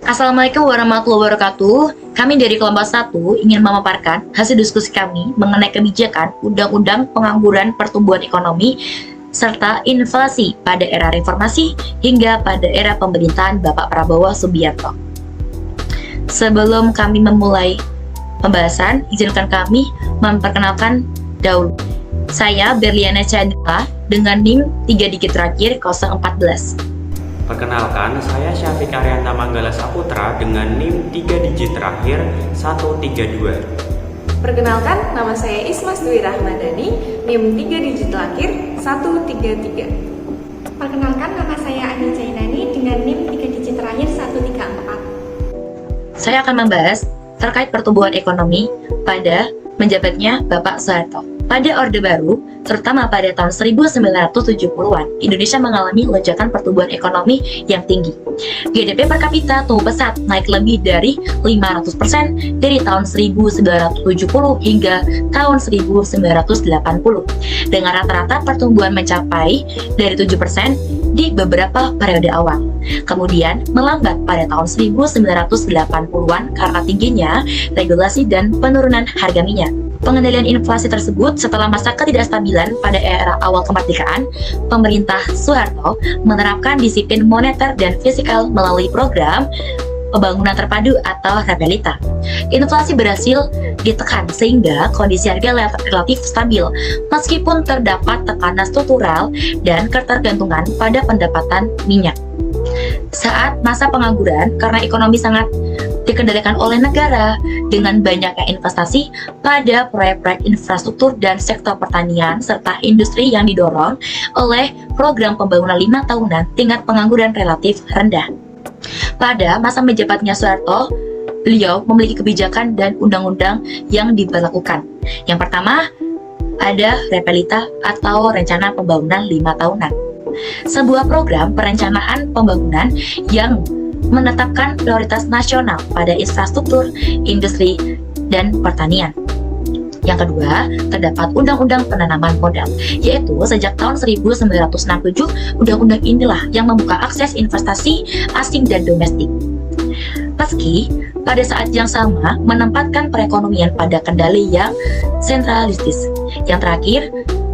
Assalamualaikum warahmatullahi wabarakatuh. Kami dari kelompok 1 ingin memaparkan hasil diskusi kami mengenai kebijakan Undang-Undang Pengangguran Pertumbuhan Ekonomi serta inflasi pada era reformasi hingga pada era pemerintahan Bapak Prabowo Subianto. Sebelum kami memulai pembahasan, izinkan kami memperkenalkan dahulu. Saya Berliana Chandra dengan NIM 3 digit terakhir 014. Perkenalkan, saya Syafiq Arianta Manggala Saputra dengan NIM 3 digit terakhir 132. Perkenalkan, nama saya Ismas Dwi Rahmadani, NIM 3 digit terakhir 133. Perkenalkan, nama saya Ani Jainani dengan NIM 3 digit terakhir 134. Saya akan membahas terkait pertumbuhan ekonomi pada menjabatnya Bapak Soeharto. Pada Orde Baru, terutama pada tahun 1970-an, Indonesia mengalami lonjakan pertumbuhan ekonomi yang tinggi. GDP per kapita tumbuh pesat, naik lebih dari 500% dari tahun 1970 hingga tahun 1980, dengan rata-rata pertumbuhan mencapai dari 7% di beberapa periode awal. Kemudian melambat pada tahun 1980-an karena tingginya regulasi dan penurunan harga minyak. Pengendalian inflasi tersebut setelah masa ketidakstabilan pada era awal kemerdekaan, pemerintah Soeharto menerapkan disiplin moneter dan fiskal melalui program pembangunan terpadu atau Repelita. Inflasi berhasil ditekan sehingga kondisi harga relatif stabil meskipun terdapat tekanan struktural dan ketergantungan pada pendapatan minyak. Saat masa pengangguran karena ekonomi sangat dikendalikan oleh negara dengan banyaknya investasi pada proyek-proyek infrastruktur dan sektor pertanian serta industri yang didorong oleh program pembangunan 5 tahunan, tingkat pengangguran relatif rendah. Pada masa menjabatnya Soeharto, beliau memiliki kebijakan dan undang-undang yang diberlakukan. Yang pertama, ada Repelita atau Rencana Pembangunan 5 Tahunan. Sebuah program perencanaan pembangunan yang menetapkan prioritas nasional pada infrastruktur, industri, dan pertanian. Yang kedua, terdapat Undang-Undang Penanaman Modal, yaitu sejak tahun 1967, undang-undang inilah yang membuka akses investasi asing dan domestik. Meski pada saat yang sama menempatkan perekonomian pada kendali yang sentralistis. Yang terakhir,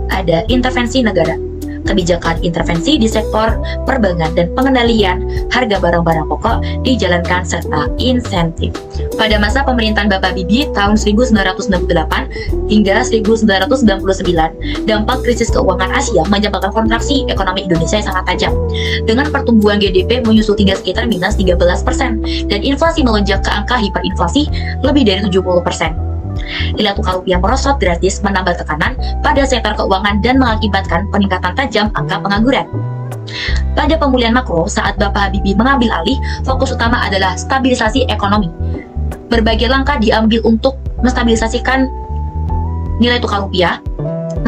ada intervensi negara. Kebijakan intervensi di sektor perbankan dan pengendalian harga barang-barang pokok dijalankan serta insentif. Pada masa pemerintahan Bapak Habibie tahun 1998 hingga 1999, dampak krisis keuangan Asia menyebabkan kontraksi ekonomi Indonesia yang sangat tajam, dengan pertumbuhan GDP menyusut hingga sekitar minus 13% dan inflasi melonjak ke angka hiperinflasi lebih dari 70%. Nilai tukar rupiah merosot drastis, menambah tekanan pada sektor keuangan dan mengakibatkan peningkatan tajam angka pengangguran. Pada pemulihan makro, saat Bapak Habibie mengambil alih, fokus utama adalah stabilisasi ekonomi. Berbagai langkah diambil untuk menstabilisasikan nilai tukar rupiah,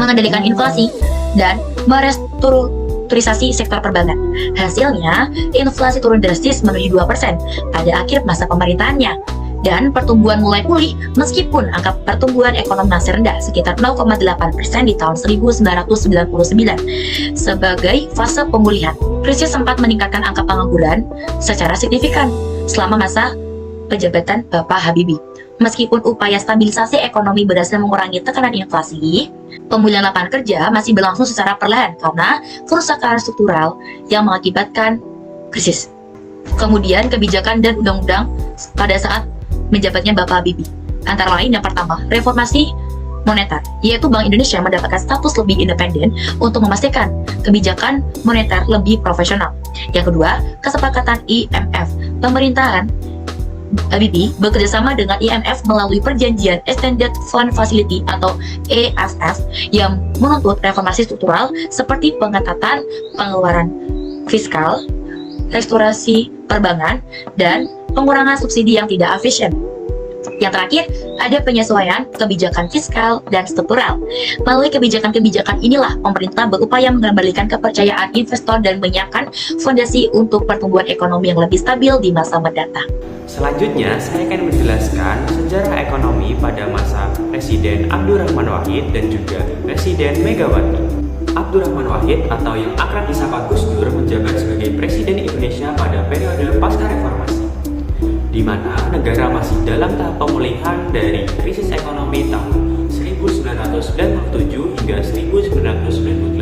mengendalikan inflasi, dan merestrukturisasi sektor perbankan. Hasilnya, inflasi turun drastis menuju 2% pada akhir masa pemerintahannya. Dan pertumbuhan mulai pulih meskipun angka pertumbuhan ekonomi masih rendah sekitar 0,8% di tahun 1999. Sebagai fase pemulihan, krisis sempat meningkatkan angka pengangguran secara signifikan selama masa penjabatan Bapak Habibie. Meskipun upaya stabilisasi ekonomi berhasil mengurangi tekanan inflasi, pemulihan lapangan kerja masih berlangsung secara perlahan karena kerusakan struktural yang mengakibatkan krisis. Kemudian kebijakan dan undang-undang pada saat menjabatnya Bapak Habibie. Antara lain yang pertama, reformasi moneter, yaitu Bank Indonesia mendapatkan status lebih independen untuk memastikan kebijakan moneter lebih profesional. Yang kedua, kesepakatan IMF. Pemerintahan Habibie bekerjasama dengan IMF melalui perjanjian Extended Fund Facility atau EFF yang menuntut reformasi struktural seperti pengetatan pengeluaran fiskal, restorasi perbankan, dan pengurangan subsidi yang tidak efisien. Yang terakhir, ada penyesuaian kebijakan fiskal dan struktural. Melalui kebijakan-kebijakan inilah pemerintah berupaya mengembalikan kepercayaan investor dan menyiapkan fondasi untuk pertumbuhan ekonomi yang lebih stabil di masa mendatang. Selanjutnya, saya akan menjelaskan sejarah ekonomi pada masa Presiden Abdurrahman Wahid dan juga Presiden Megawati. Abdurrahman Wahid atau yang akrab disapa Gus Dur menjabat sebagai Presiden Indonesia pada periode pasca reformasi. di mana negara masih dalam tahap pemulihan dari krisis ekonomi tahun 1997 hingga 1998.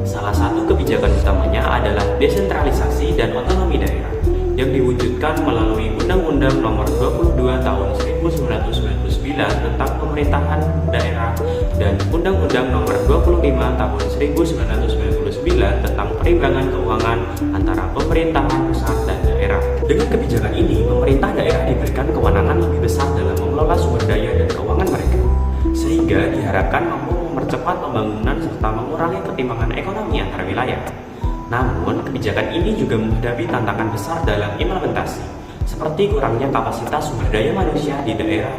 Salah satu kebijakan utamanya adalah desentralisasi dan otonomi daerah yang diwujudkan melalui Undang-Undang Nomor 22 Tahun 1999 tentang Pemerintahan Daerah dan Undang-Undang Nomor 25 Tahun 1999 tentang Perimbangan Keuangan antara pemerintahan pusat dan daerah. Dengan kebijakan ini, pemerintah daerah diberikan kewenangan lebih besar dalam mengelola sumber daya dan keuangan mereka, sehingga diharapkan mampu mempercepat pembangunan serta mengurangi ketimpangan ekonomi antar wilayah. Namun, kebijakan ini juga menghadapi tantangan besar dalam implementasi, seperti kurangnya kapasitas sumber daya manusia di daerah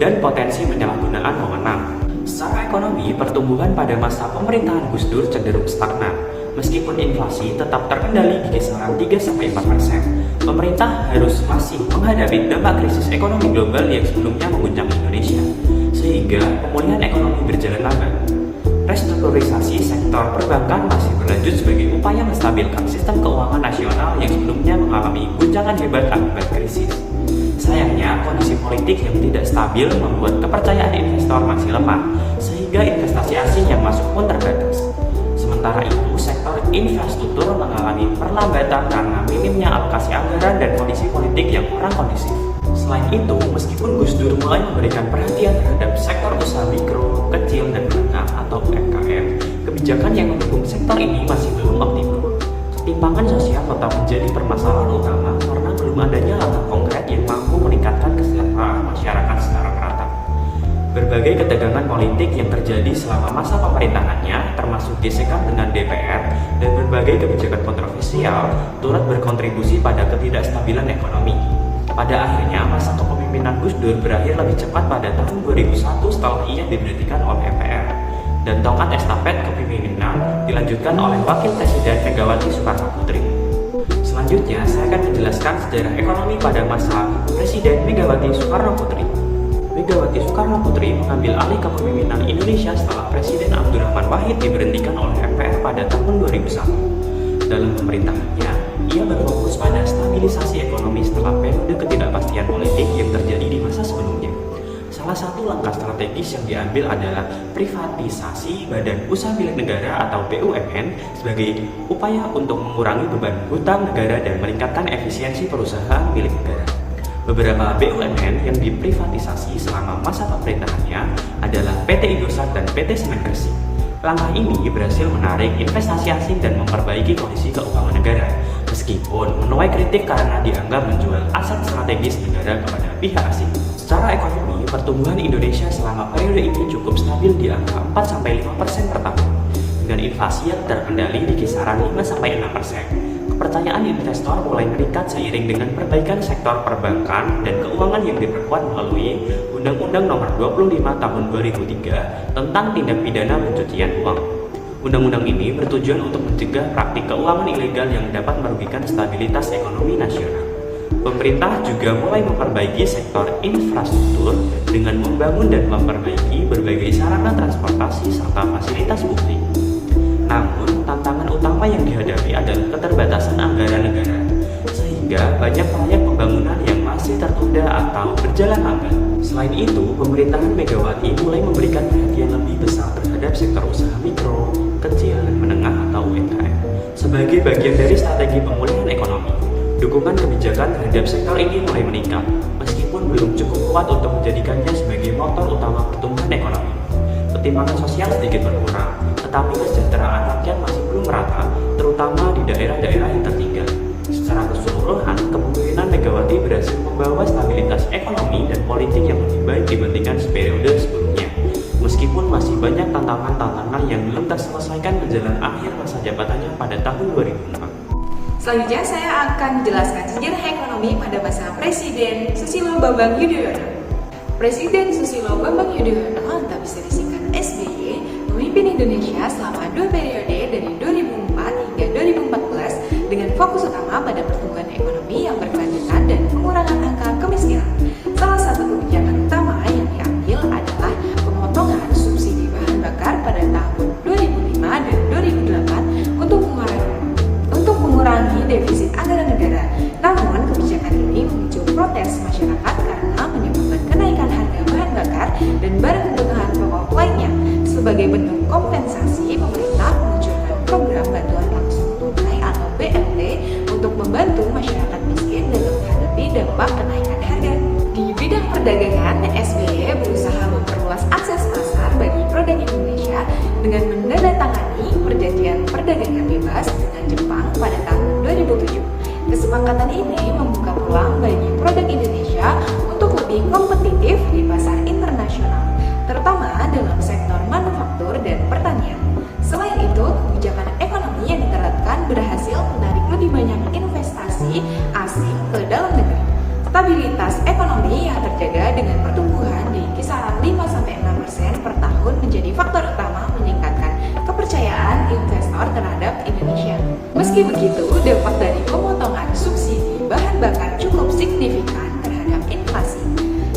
dan potensi penyalahgunaan wewenang. Secara ekonomi, pertumbuhan pada masa pemerintahan Gus Dur cenderung stagnan. Meskipun inflasi tetap terkendali di kisaran 3-4%, pemerintah harus masih menghadapi dampak krisis ekonomi global yang sebelumnya mengguncang Indonesia, sehingga pemulihan ekonomi berjalan lambat. Restrukturisasi sektor perbankan masih berlanjut sebagai upaya menstabilkan sistem keuangan nasional yang sebelumnya mengalami guncangan hebat akibat krisis. Sayangnya, kondisi politik yang tidak stabil membuat kepercayaan investor masih lemah, sehingga investasi asing yang masuk pun terbatas. Sementara itu, sektor infrastruktur mengalami perlambatan karena minimnya alokasi anggaran dan kondisi politik yang kurang kondusif. Selain itu, meskipun Gus Dur mulai memberikan perhatian terhadap sektor usaha mikro, kecil, dan menengah atau UMKM, kebijakan yang mendukung sektor ini masih belum optimal. Ketimpangan sosial tetap menjadi permasalahan utama karena belum adanya langkah konkret yang mampu meningkatkan kesejahteraan masyarakat secara merata. Berbagai ketegangan politik yang terjadi selama masa pemerintahannya, termasuk gesekan dengan DPR dan berbagai kebijakan kontroversial, turut berkontribusi pada ketidakstabilan ekonomi. Pada akhirnya, masa kepemimpinan Gus Dur berakhir lebih cepat pada tahun 2001 setelah ia diberhentikan oleh MPR, dan tongkat estafet kepemimpinan dilanjutkan oleh Wakil Presiden Megawati Soekarno Putri. Selanjutnya, saya akan menjelaskan sejarah ekonomi pada masa Presiden Megawati Soekarno Putri. Megawati Soekarno Putri mengambil alih kepemimpinan Indonesia setelah Presiden Abdurrahman Wahid diberhentikan oleh MPR pada tahun 2001. Dalam pemerintahannya, ia berfokus pada stabilisasi ekonomi setelah periode ketidakpastian politik yang terjadi di masa sebelumnya. Salah satu langkah strategis yang diambil adalah privatisasi Badan Usaha Milik Negara atau BUMN sebagai upaya untuk mengurangi beban hutang negara dan meningkatkan efisiensi perusahaan milik negara. Beberapa BUMN yang diprivatisasi selama masa pemerintahannya adalah PT Indosat dan PT Semen Gresik. Langkah ini berhasil menarik investasi asing dan memperbaiki kondisi keuangan negara, meskipun menuai kritik karena dianggap menjual aset strategis negara kepada pihak asing. Secara ekonomi, pertumbuhan Indonesia selama periode ini cukup stabil di angka 4-5% per tahun, dengan inflasi yang terkendali di kisaran 5-6%. Kepercayaan investor mulai meningkat seiring dengan perbaikan sektor perbankan dan keuangan yang diperkuat melalui Undang-Undang Nomor 25 Tahun 2003 tentang tindak pidana pencucian uang. Undang-undang ini bertujuan untuk mencegah praktik keuangan ilegal yang dapat merugikan stabilitas ekonomi nasional. Pemerintah juga mulai memperbaiki sektor infrastruktur dengan membangun dan memperbaiki berbagai sarana transportasi serta fasilitas publik. Namun, tantangan utama yang dihadapi adalah keterbatasan anggaran negara, sehingga banyak proyek pembangunan yang masih tertunda atau berjalan lambat. Selain itu, pemerintahan Megawati mulai memberikan perhatian lebih besar terhadap sektor usaha mikro, kecil, dan menengah atau UMKM. Sebagai bagian dari strategi pemulihan ekonomi, dukungan kebijakan terhadap sektor ini mulai meningkat, meskipun belum cukup kuat untuk menjadikannya sebagai motor utama pertumbuhan ekonomi. Ketimpangan sosial sedikit berkurang, tetapi kesejahteraan rakyat masih belum merata, terutama di daerah-daerah yang tertinggal. Secara keseluruhan, kepemimpinan Megawati berhasil membawa stabilitas ekonomi dan politik yang lebih baik dibandingkan periode sebelumnya. Meskipun masih banyak tantangan-tantangan yang belum terselesaikan menjelang akhir masa jabatannya pada tahun 2004. Selanjutnya saya akan menjelaskan sejarah ekonomi pada masa Presiden Susilo Bambang Yudhoyono. Presiden Susilo Bambang Yudhoyono atau bisa disingkat SBY memimpin Indonesia selama 2 periode dari 2004 hingga 2014 dengan fokus utama pada pertumbuhan ekonomi yang berkelanjutan dan pengurangan angka kemiskinan. Salah satu kebijakan utama yang diambil adalah pemotongan subsidi bahan bakar pada tahun 2005 dan 2008 untuk mengurangi defisit anggaran negara. Namun, kebijakan ini bentuk kompensasi, pemerintah meluncurkan program bantuan langsung tunai atau BLT untuk membantu masyarakat miskin dalam menghadapi dampak kenaikan harga. Di bidang perdagangan, SBY berusaha memperluas akses pasar bagi produk Indonesia dengan menandatangani perjanjian perdagangan bebas dengan Jepang pada tahun 2007. Kesepakatan ini membuka peluang bagi produk Indonesia untuk lebih kompetitif di pasar internasional, terutama dalam sektor manufaktur dan pertanian. Selain itu, kebijakan ekonomi yang diterapkan berhasil menarik lebih banyak investasi asing ke dalam negeri. Stabilitas ekonomi yang terjaga dengan pertumbuhan di kisaran 5-6% per tahun menjadi faktor utama meningkatkan kepercayaan investor terhadap Indonesia. Meski begitu, dampak dari pemotongan subsidi bahan bakar cukup signifikan terhadap inflasi.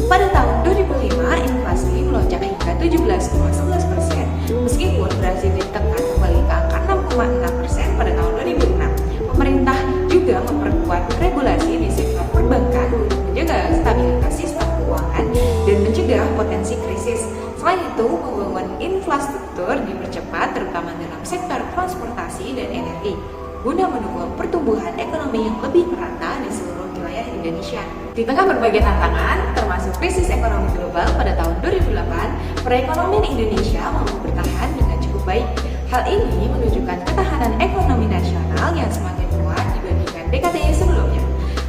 Pada tahun 2005, inflasi melonjak hingga 17,11%, meskipun berhasil ditekan kembali ke angka 6,6% pada tahun 2006. Pemerintah juga memperkuat regulasi di sektor perbankan untuk menjaga stabilitas sistem keuangan dan mencegah potensi krisis. Selain itu, pembangunan infrastruktur dipercepat terutama dalam sektor transportasi dan energi, guna mendukung pertumbuhan ekonomi yang lebih merata di seluruh wilayah Indonesia. Di tengah berbagai tantangan, termasuk krisis ekonomi global pada tahun 2008, perekonomian Indonesia mampu bertahan dengan cukup baik. Hal ini menunjukkan ketahanan ekonomi nasional yang semakin kuat dibandingkan dekade sebelumnya.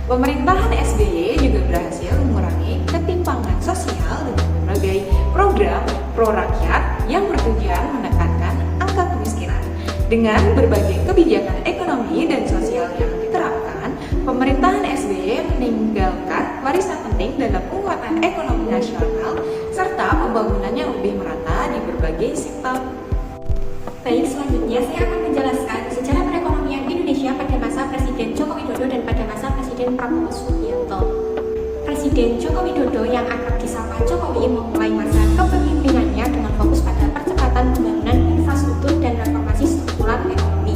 Pemerintahan SBY juga berhasil mengurangi ketimpangan sosial dengan berbagai program pro-rakyat yang bertujuan menekankan angka kemiskinan. Dengan berbagai kebijakan ekonomi dan sosial yang diterapkan, pemerintahan SBY meninggalkan warisan penting dalam penguatan ekonomi nasional serta pembangunan yang lebih merata di berbagai sektor. Baik, selanjutnya saya akan menjelaskan sejarah perekonomian Indonesia pada masa Presiden Joko Widodo dan pada masa Presiden Prabowo Subianto. Presiden Joko Widodo yang akrab disapa Jokowi memulai masa kepemimpinannya dengan fokus pada percepatan pembangunan infrastruktur dan reformasi struktural ekonomi.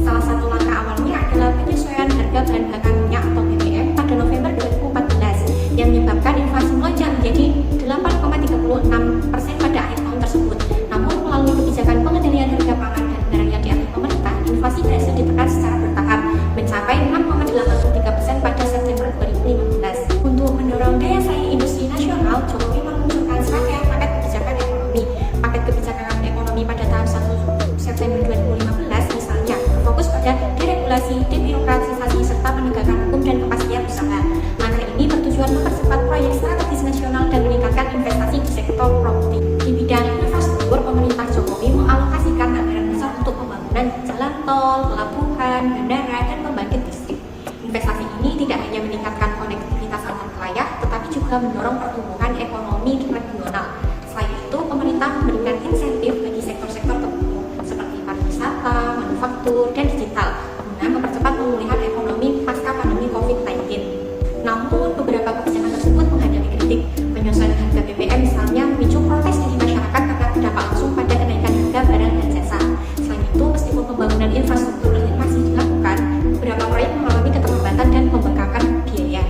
Salah satu langkah awalnya adalah penyesuaian harga bahan bakar minyak atau BBM pada November 2014 yang menyebabkan inflasi melonjak menjadi 8,36% pada akhir tahun tersebut. Namun melalui kebijakan pengendalian harga pangan dan barang yang diatur pemerintah, inflasi berhasil ditekan secara bertahap mencapai 6,83% pada September 2015. Untuk mendorong daya saing industri nasional, Jokowi meluncurkan serangkaian paket kebijakan ekonomi. Paket kebijakan ekonomi pada tahun 1 September 2015 misalnya berfokus pada deregulasi, debirokratisasi, serta penegakan hukum dan kepastian usaha. Langkah ini bertujuan mempercepat proyek strategis nasional dan meningkatkan investasi di sektor properti. Di bidang infrastruktur, pemerintah Jokowi mengalokasikan anggaran besar untuk pembangunan jalan tol, pelabuhan, bandara, dan pembangkit listrik. Investasi ini tidak hanya meningkatkan konektivitas antar wilayah, tetapi juga mendorong pertumbuhan ekonomi regional. Selain itu, pemerintah memberikan insentif bagi sektor-sektor tertentu seperti pariwisata, manufaktur, dan digital guna mempercepat pemulihan ekonomi pasca pandemi COVID-19. Namun, beberapa kebijakan tersebut menghadapi kritik. Penyesuaian harga BBM misalnya memicu protes dari masyarakat karena berdampak langsung pada kenaikan harga barang dan jasa. Selain itu, meskipun pembangunan infrastruktur masih dilakukan, beberapa proyek mengalami keterlambatan dan pembengkakan biaya.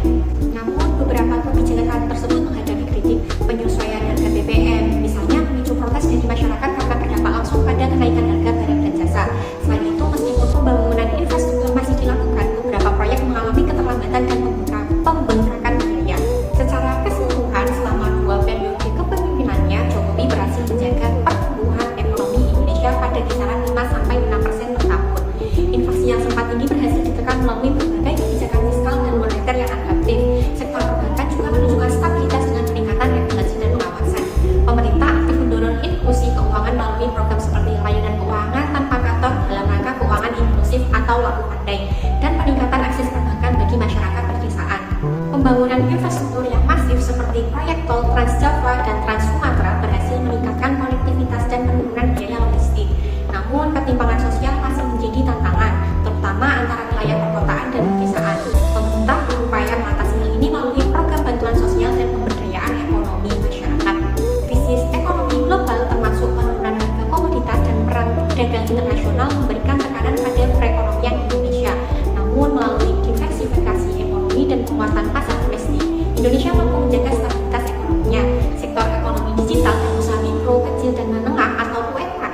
Namun, beberapa kebijakan tersebut menghadapi kritik. Penyesuaian harga BBM misalnya memicu protes dari masyarakat karena berdampak langsung pada kenaikan harga barang dan jasa. Selain itu, meskipun pembangunan infrastruktur masih dilakukan, beberapa proyek mengalami keterlambatan dan pembengkakan biaya. Secara keseluruhan, selama 2 periode kepemimpinannya, Jokowi berhasil menjaga pertumbuhan ekonomi Indonesia pada kisaran 5-6% per tahun. Inflasi yang sempat tinggi berhasil ditekan melalui berbagai kebijakan fiskal dan moneter yang adaptif. Sektor perbankan juga menunjukkan stabilitas dengan peningkatan regulasi dan pengawasan. Pemerintah aktif mendorong inklusi keuangan melalui program seperti layanan keuangan tanpa kantor dalam rangka keuangan inklusif atau laku pandai dan peningkatan akses perbankan bagi masyarakat pedesaan. Pembangunan infrastruktur yang masif seperti proyek tol Trans Java dan Trans Sumatera berhasil meningkatkan konektivitas dan penurunan biaya logistik. Namun, ketimpangan sosial masih menjadi tantangan, terutama antara wilayah perkotaan dan pedesaan. Pemerintah berupaya mengatasi hal ini melalui program bantuan sosial dan pemberdayaan ekonomi masyarakat. Krisis ekonomi global termasuk penurunan harga komoditas dan perang dagang internasional memberikan tekanan pada perekonomian Indonesia. Namun, melalui diversifikasi ekonomi dan penguatan pasar domestik, Indonesia mampu menjaga stabilitas ekonominya. Sektor ekonomi digital dan usaha mikro, kecil, dan menengah atau UMKM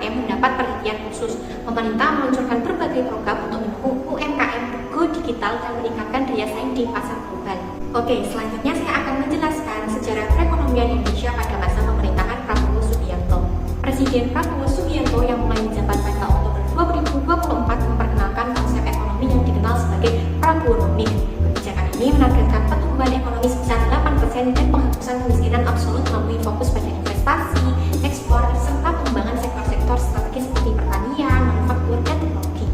digital dan meningkatkan daya saing di pasar global. Oke, selanjutnya saya akan menjelaskan sejarah perekonomian Indonesia pada masa pemerintahan Prabowo Subianto. Presiden Prabowo Subianto yang mulai menjabat pada Oktober 2024 memperkenalkan konsep ekonomi yang dikenal sebagai Prabowonomics. Kebijakan ini menargetkan pertumbuhan ekonomi sebesar 8% dan penghapusan kemiskinan absolut melalui fokus pada investasi, ekspor, serta pengembangan sektor-sektor strategis seperti pertanian, manufaktur, dan teknologi.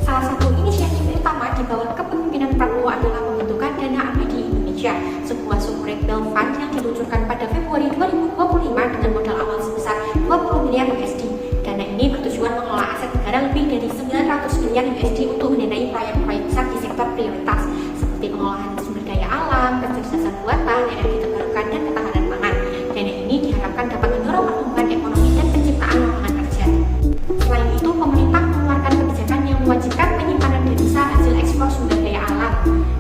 Salah satu inisiatif utama di bawah kepemimpinan Prabowo adalah pembentukan Dana Abadi Indonesia, sebuah sovereign wealth fund yang diluncurkan pada Februari 2025 dengan modal awal sebesar 20 miliar USD. Dana ini bertujuan mengelola aset negara lebih dari 900 miliar USD untuk mendanai proyek-proyek besar di sektor prioritas seperti pengolahan sumber daya alam, kecerdasan buatan, energi terbarukan, dan ketahanan pangan. Dana ini diharapkan dapat mendorong pertumbuhan ekonomi dan penciptaan lapangan kerja. Selain itu, pemerintah mengeluarkan kebijakan yang mewajibkan penyimpanan devisa hasil ekspor sumber daya alam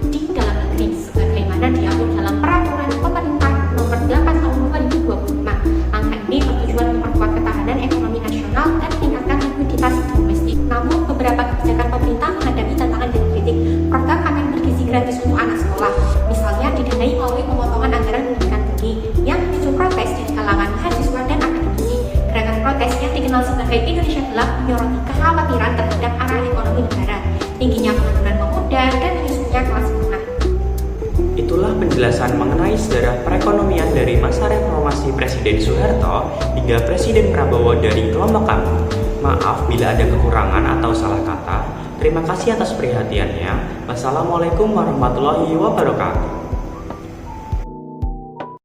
di dalam negeri, sebagaimana diatur dalam Peraturan Pemerintah Nomor 8 Tahun 2025. Langkah ini bertujuan memperkuat ketahanan ekonomi nasional dan meningkatkan likuiditas domestik. Namun, beberapa kebijakan pemerintah menghadapi tantangan dan kritik. Program makan bergizi gratis untuk anak sekolah, misalnya didanai melalui pemotongan anggaran pendidikan tinggi, yang memicu protes dari kalangan mahasiswa dan akademisi. Gerakan protes yang dikenal sebagai Indonesia Gelap menyoroti kekhawatiran terhadap arah ekonomi negara, tingginya pengangguran pemuda, dan menyusunnya kelas menengah. Itulah penjelasan mengenai sejarah perekonomian dari masa reformasi Presiden Soeharto hingga Presiden Prabowo dari kelompok kami. Maaf bila ada kekurangan atau salah kata. Terima kasih atas perhatiannya. Wassalamualaikum warahmatullahi wabarakatuh.